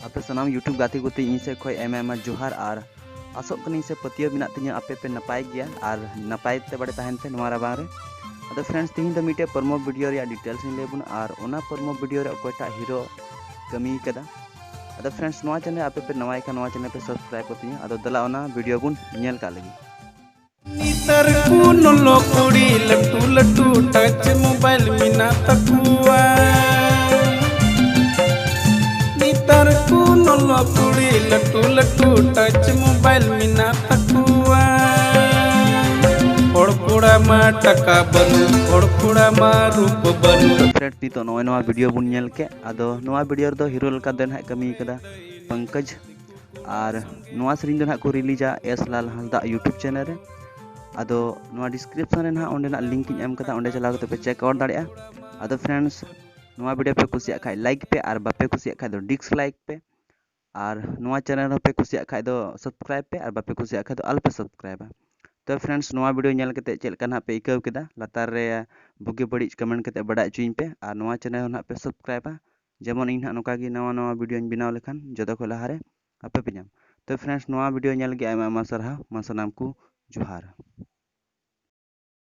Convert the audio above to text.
आपे सनाम यूट्यूब गाते गोते इन से खय एम जोहार और आसोग कनी से पतियो बिना तिया आपे पे नपाय गया और नपाय ते बड़े तहन पे नवा राबांग रे। अदो फ्रेंड्स तीन द मिटे प्रमो वीडियो रे डिटेल्स इन लेबुन और ओना प्रमो वीडियो रे अकोटा हीरो कमी कदा। अदो फ्रेंड्स नवा चैनल आपे पे नवा का नवा चैनल पे सब्सक्राइब करतिया। अदो दला ओना वीडियो बुन नेल का लगी। नितर कुन लोकुड़ी लट्टू लट्टू टच मोबाइल मिना तकुआ नितर कुन लोकुड़ी लट्टू लट्टू टच मोबाइल मिना तकुआ ओड़कुड़ा मा टका बनु ओड़कुड़ा मा रूप बनु। फ्रेंड्स नितो नवा नवा वीडियो बुन नेल के अदो नवा वीडियो रे दो हीरो लका देन हा कमी कदा पंकज और नवा सरिंग दो ना को रिलीजा एस लाल हालदा यूट्यूब चैनल रे। अदो नवा डिस्क्रिप्शन रे ना ओंडे ना लिंक इन एम कदा ओंडे चला के पे चेक आउट दाड़िया। अदो फ्रेंड्स नवा वीडियो पे कुसिया खाय लाइक पे और बापे कुसिया खाय दो डिसलाइक पे और नवा चैनल पे कुसिया खाय दो सब्सक्राइब पे और बापे कुसिया खाय दो आल पे सब्सक्राइब। तो फ्रेंड्स नवा वीडियो नेल कते चेल का ना पे इकाव केदा लातार रे बुगे बड़ी कमेंट कते बड़ा चुइन पे और नवा चैनल ना पे सब्सक्राइब जेमन इन हा नोका गी नवा नवा वीडियो बनाव लेखान जतो को लहारे आपे पे नाम। तो फ्रेंड्स नवा वीडियो नेल गे आयमा आयमा सारहाव मा सानाम को जोहार।